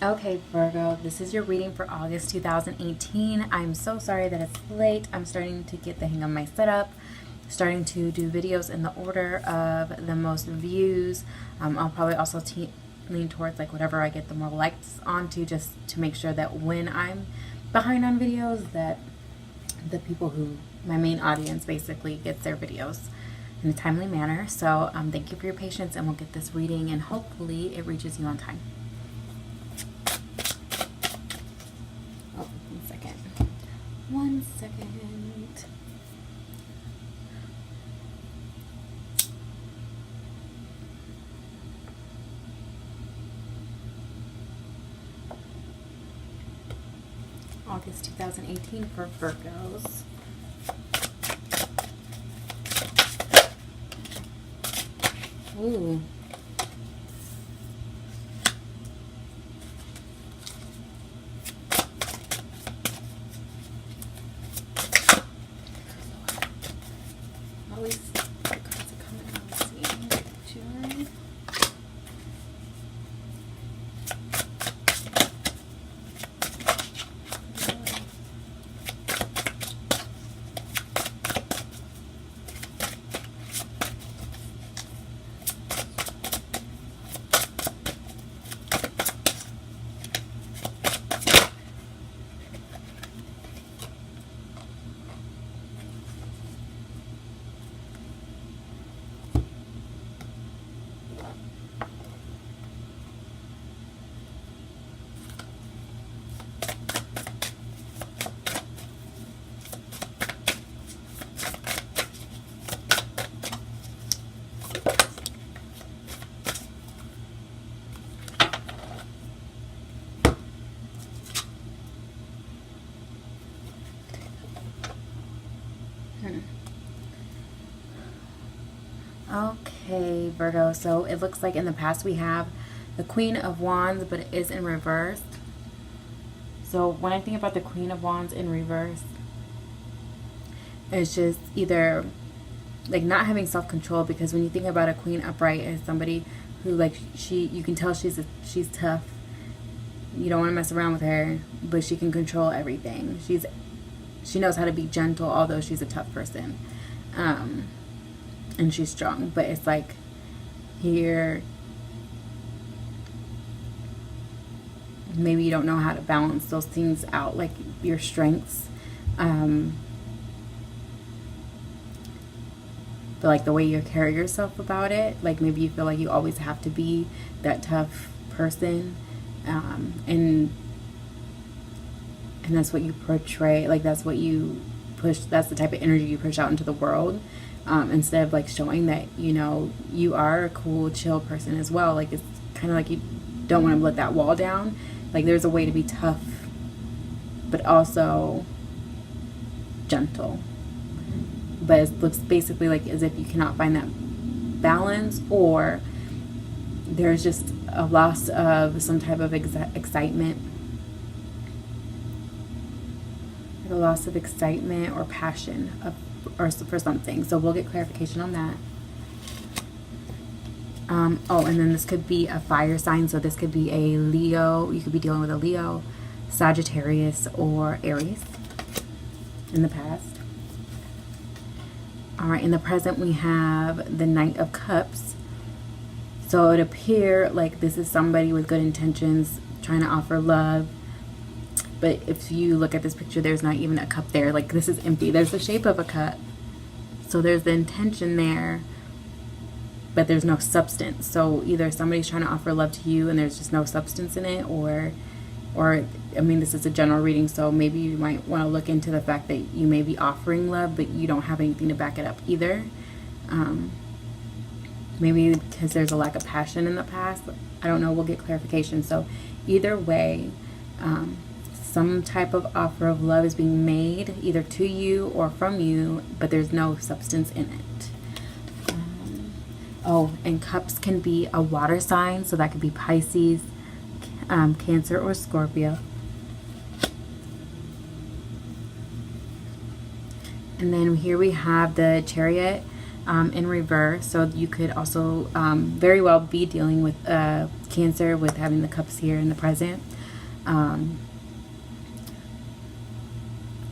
Okay, Virgo, this is your reading for August 2018. I'm so sorry that it's late. I'm starting to get the hang of my setup, starting to do videos in the order of the most views. I'll probably also lean towards like whatever I get the more likes onto, just to make sure that when I'm behind on videos that the people who, my main audience basically, gets their videos in a timely manner. So thank you for your patience, and we'll get this reading and hopefully it reaches you on time. Oh, 1 second. 1 second. August 2018 for Virgos. Ooh. Always the cards are coming out. Let's see. June. Okay, Virgo, so it looks like in the past we have the Queen of Wands, but it is in reverse. So when I think about the Queen of Wands in reverse, it's just either like not having self-control, because when you think about a queen upright as somebody who, like, you can tell she's tough. You don't want to mess around with her, but she can control everything. She knows how to be gentle, although she's a tough person. And she's strong, but it's like here maybe you don't know how to balance those things out, like your strengths, but like the way you carry yourself about it, like maybe you feel like you always have to be that tough person, and that's what you portray, like that's what you push, that's the type of energy you push out into the world. Instead of like showing that, you know, you are a cool, chill person as well. Like it's kind of like you don't want to let that wall down. Like there's a way to be tough, but also gentle. But it looks basically like as if you cannot find that balance, or there's just a loss of some type of excitement. Like a loss of excitement or passion or for something. So we'll get clarification on that. Oh, and then this could be a fire sign. So this could be a Leo. You could be dealing with a Leo, Sagittarius, or Aries in the past. All right, in the present we have the Knight of Cups. So it would appear like this is somebody with good intentions trying to offer love. But if you look at this picture, there's not even a cup there. Like this is empty. There's the shape of a cup. So there's the intention there, but there's no substance. So either somebody's trying to offer love to you and there's just no substance in it, or I mean, this is a general reading, so maybe you might want to look into the fact that you may be offering love, but you don't have anything to back it up either. Maybe because there's a lack of passion in the past. I don't know. We'll get clarification. So either way, some type of offer of love is being made either to you or from you, but there's no substance in it. Oh, and cups can be a water sign, so that could be Pisces, Cancer, or Scorpio. And then here we have the Chariot in reverse. So you could also very well be dealing with Cancer with having the cups here in the present.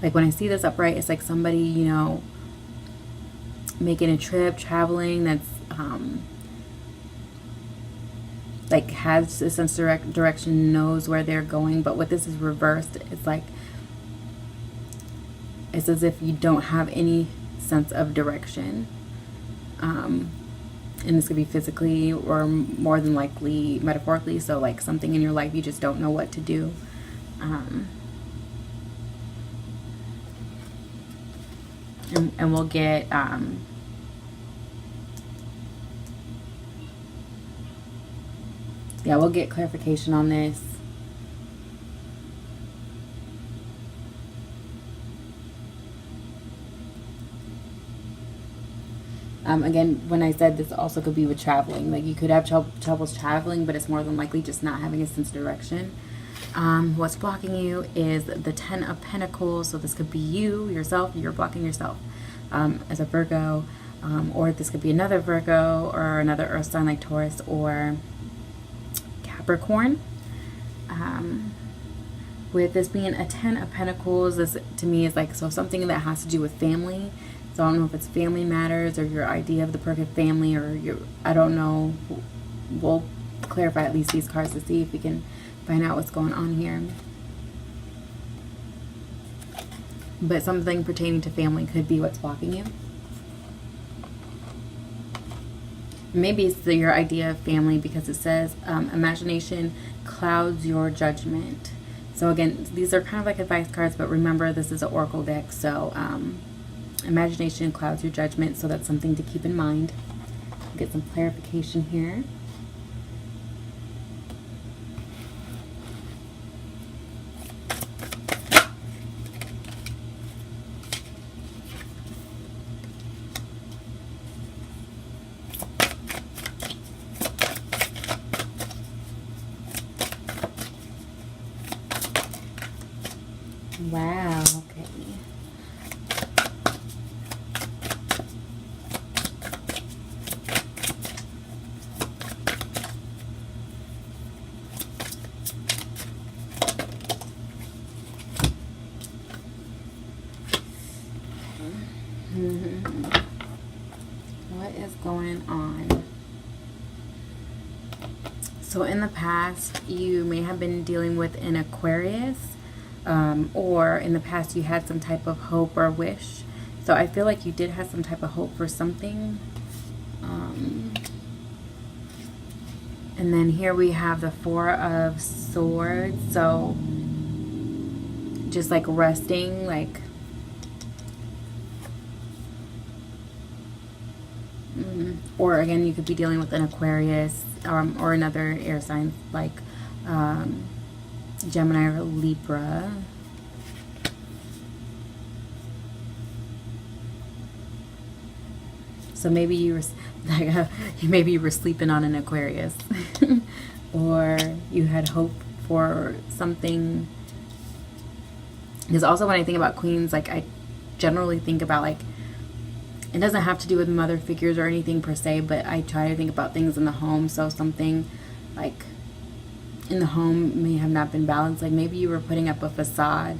Like when I see this upright, it's like somebody, you know, making a trip, traveling, that's like has a sense of direction, knows where they're going. But what this is reversed, it's like it's as if you don't have any sense of direction. And this could be physically or more than likely metaphorically. So like something in your life you just don't know what to do. And we'll get we'll get clarification on this. Again, when I said this also could be with traveling, like you could have troubles traveling, but it's more than likely just not having a sense of direction. What's blocking you is the 10 of Pentacles. So this could be you, yourself, you're blocking yourself as a Virgo, or this could be another Virgo or another earth sign like Taurus or Capricorn. With this being a 10 of Pentacles, this to me is like, so something that has to do with family. So I don't know if it's family matters or your idea of the perfect family, or your, I don't know. We'll clarify at least these cards to see if we can find out what's going on here. But something pertaining to family could be what's blocking you. Maybe it's your idea of family, because it says imagination clouds your judgment. So again, these are kind of like advice cards, but remember this is an oracle deck. So imagination clouds your judgment, so that's something to keep in mind. Get some clarification here. Wow, okay. What is going on? So in the past, you may have been dealing with an Aquarius, or in the past you had some type of hope or wish. So I feel like you did have some type of hope for something. And then here we have the Four of Swords. So just like resting, like or again, you could be dealing with an Aquarius, or another air sign like Gemini or Libra. So maybe you were like, maybe you were sleeping on an Aquarius, or you had hope for something. Because also when I think about queens, like I generally think about like, it doesn't have to do with mother figures or anything per se, but I try to think about things in the home. So something like in the home may have not been balanced. Like maybe you were putting up a facade,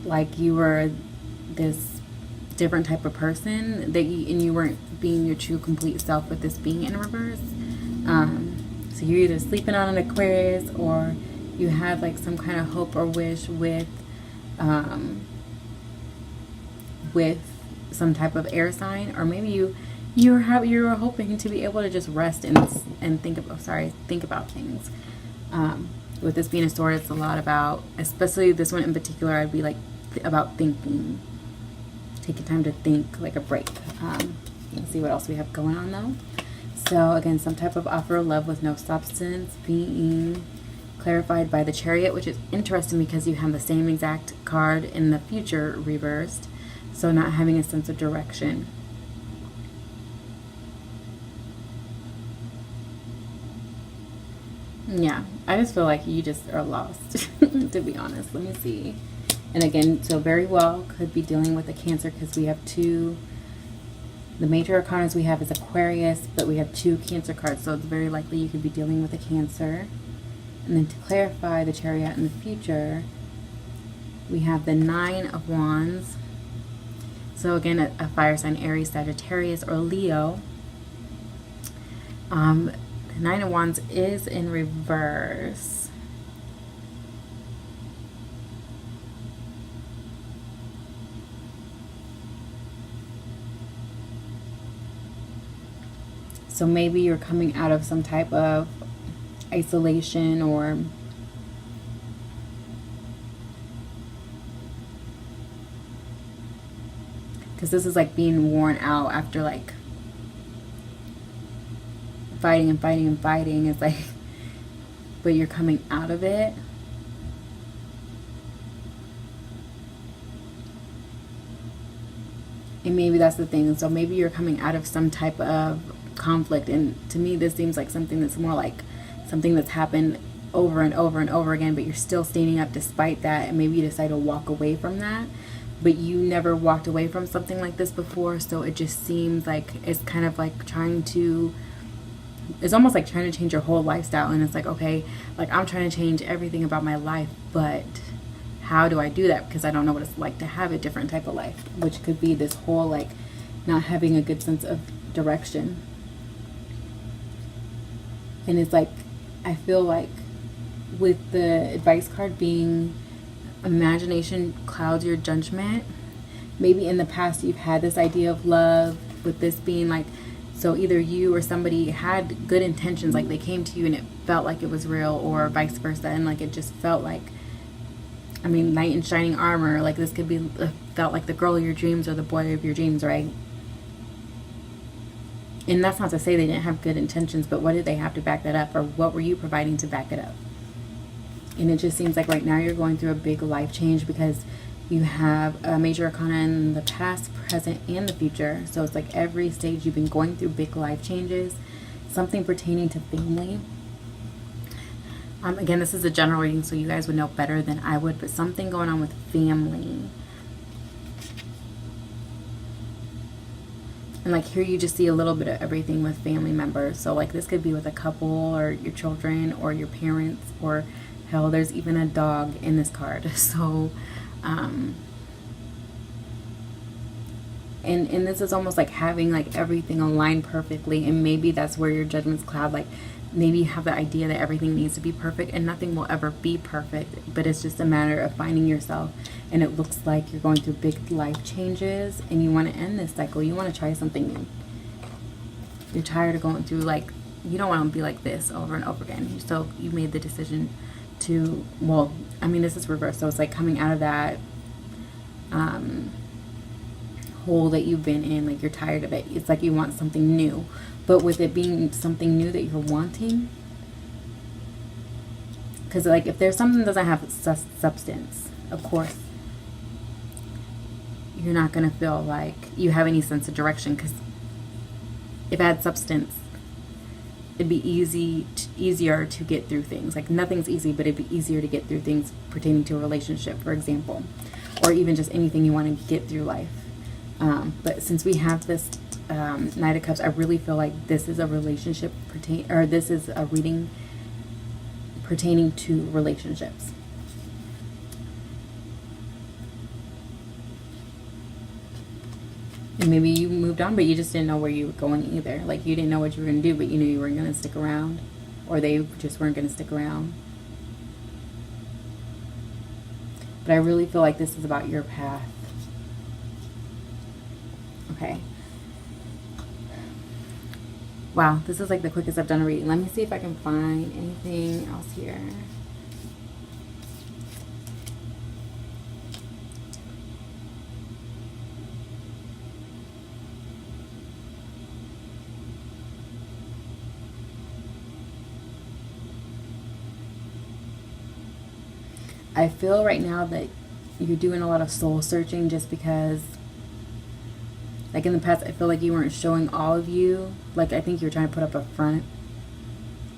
like you were this different type of person that and you weren't being your true complete self with this being in reverse. So you're either sleeping on an Aquarius, or you had like some kind of hope or wish with some type of air sign, or maybe you were hoping to be able to just rest and think about things. With this being a sword, it's a lot about, especially this one in particular, I'd be like about thinking, taking time to think, like a break. Let's see what else we have going on though. So again, some type of offer of love with no substance being clarified by the Chariot, which is interesting because you have the same exact card in the future reversed. So not having a sense of direction. Yeah, I just feel like you just are lost, to be honest. Let me see. And again, so very well could be dealing with a Cancer, because we have two. The major arcanas we have is Aquarius, but we have two Cancer cards. So it's very likely you could be dealing with a Cancer. And then to clarify the Chariot in the future, we have the Nine of Wands. So again, a fire sign, Aries, Sagittarius, or Leo. The Nine of Wands is in reverse. So maybe you're coming out of some type of isolation, or because this is like being worn out after like fighting and fighting and fighting. It's like, but you're coming out of it. And maybe that's the thing. So maybe you're coming out of some type of conflict. And to me, this seems like something that's more like something that's happened over and over and over again, but you're still standing up despite that. And maybe you decide to walk away from that, but you never walked away from something like this before. So it just seems like it's kind of like it's almost like trying to change your whole lifestyle. And it's like, okay, like I'm trying to change everything about my life, but how do I do that? Because I don't know what it's like to have a different type of life, which could be this whole like not having a good sense of direction. And it's like, I feel like with the advice card being imagination clouds your judgment, maybe in the past you've had this idea of love, with this being like, so either you or somebody had good intentions, like they came to you and it felt like it was real, or vice versa, and like it just felt like, I mean, knight in shining armor, like this could be felt like the girl of your dreams or the boy of your dreams, right? And that's not to say they didn't have good intentions, but what did they have to back that up, or what were you providing to back it up? And it just seems like right now you're going through a big life change, because you have a major arcana in the past, present, and the future. So it's like every stage you've been going through big life changes, something pertaining to family. Again, this is a general reading, so you guys would know better than I would, but something going on with family. And like here you just see a little bit of everything with family members. So like this could be with a couple, or your children, or your parents, or hell, there's even a dog in this card. So and this is almost like having like everything aligned perfectly, and maybe that's where your judgments cloud. Like maybe you have the idea that everything needs to be perfect, and nothing will ever be perfect, but it's just a matter of finding yourself. And it looks like you're going through big life changes, and you want to end this cycle. You want to try something new. You're tired of going through, like, you don't want to be like this over and over again. So you made the decision to, well, I mean, this is reverse, so it's like coming out of that hole that you've been in. Like you're tired of it. It's like you want something new, but with it being something new that you're wanting, because like if there's something that doesn't have substance, of course you're not going to feel like you have any sense of direction, because if it had substance, it'd be easier to get through things. Like nothing's easy, but it'd be easier to get through things pertaining to a relationship, for example, or even just anything you want to get through life. But since we have this Knight of Cups, I really feel like this is a relationship this is a reading pertaining to relationships. And maybe you moved on, but you just didn't know where you were going either. Like you didn't know what you were going to do, but you knew you weren't going to stick around, or they just weren't going to stick around. But I really feel like this is about your path. Okay. Wow, this is like the quickest I've done a reading. Let me see if I can find anything else here. I feel right now that you're doing a lot of soul searching, just because like in the past I feel like you weren't showing all of you. Like I think you're trying to put up a front.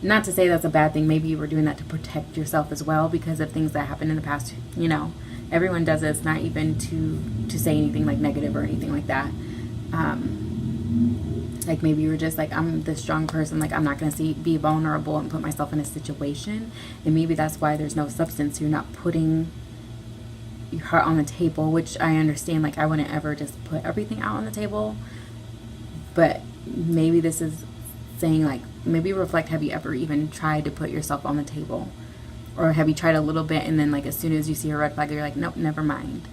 Not to say that's a bad thing. Maybe you were doing that to protect yourself as well, because of things that happened in the past. You know, everyone does it. It's not even to say anything like negative or anything like that. And Like maybe you were just like, I'm this strong person, like I'm not going to be vulnerable and put myself in a situation. And maybe that's why there's no substance. You're not putting your heart on the table, which I understand. Like I wouldn't ever just put everything out on the table. But maybe this is saying, like, maybe reflect, have you ever even tried to put yourself on the table? Or have you tried a little bit and then like as soon as you see a red flag, you're like, nope, never mind.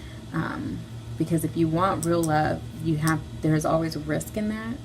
Because if you want real love, there's always risk in that.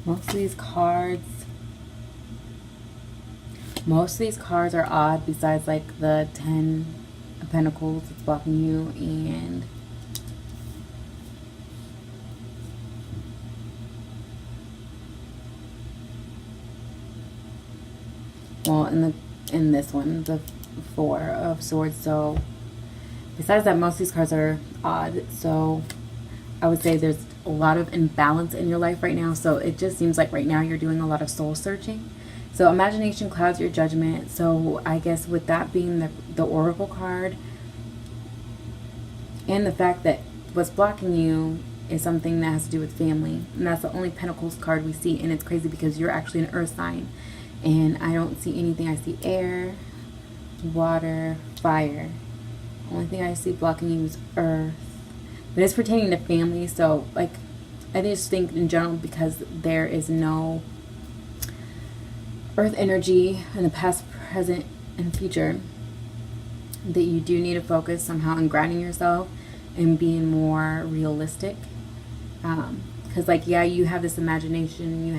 Most of these cards are odd, besides like the 10 of Pentacles that's blocking you, and well, in this one, the 4 of Swords. So besides that, most of these cards are odd. So I would say there's a lot of imbalance in your life right now. So it just seems like right now you're doing a lot of soul searching. So imagination clouds your judgment. So I guess with that being the Oracle card, and the fact that what's blocking you is something that has to do with family. And that's the only Pentacles card we see. And it's crazy because you're actually an earth sign. And I don't see anything. I see air, water, fire. Only thing I see blocking you is earth. But it's pertaining to family. So, like, I just think in general, because there is no earth energy in the past, present, and future, that you do need to focus somehow on grounding yourself and being more realistic. Because, like, yeah, you have this imagination, you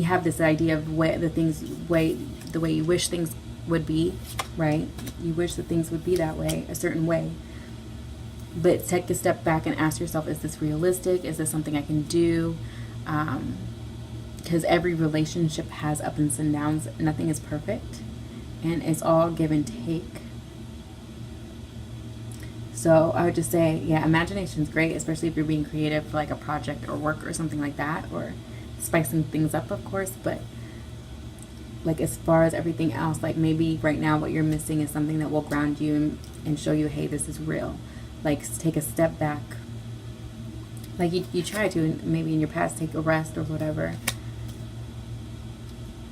have this idea of the way you wish things would be, right? You wish that things would be that way, a certain way. But take a step back and ask yourself, is this realistic? Is this something I can do? Because every relationship has ups and downs. Nothing is perfect. And it's all give and take. So I would just say, yeah, imagination's great, especially if you're being creative for like a project or work or something like that, or spicing things up, of course. But like as far as everything else, like maybe right now what you're missing is something that will ground you and show you, hey, this is real. Like take a step back. Like you try to, maybe in your past, take a rest or whatever.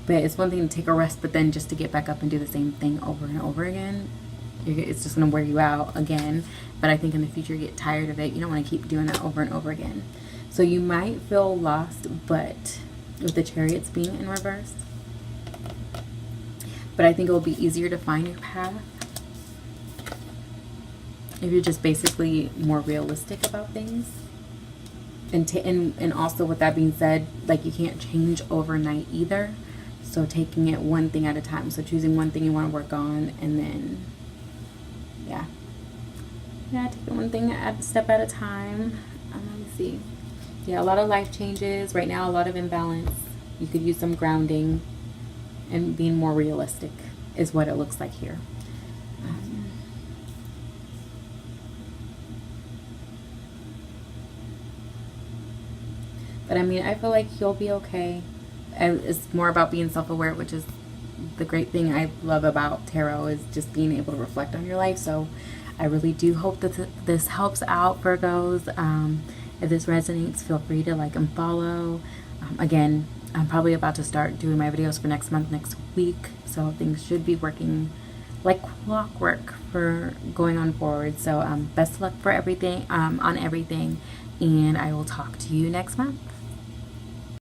But it's one thing to take a rest, but then just to get back up and do the same thing over and over again, it's just going to wear you out again. But I think in the future you get tired of it. You don't want to keep doing that over and over again. So you might feel lost, but with the Chariots being in reverse. But I think it will be easier to find your path if you're just basically more realistic about things. And also with that being said, like you can't change overnight either. So taking it one thing at a time. So choosing one thing you want to work on, and then, yeah, take it one thing step at a time. Let me see. Yeah, a lot of life changes right now. A lot of imbalance. You could use some grounding and being more realistic is what it looks like here. But I mean, I feel like you'll be okay. And it's more about being self-aware, which is the great thing I love about tarot, is just being able to reflect on your life. So I really do hope that this helps out, Virgos. If this resonates, feel free to like and follow. Again, I'm probably about to start doing my videos for next week. So things should be working like clockwork for going on forward. So best of luck for everything, on everything. And I will talk to you next month.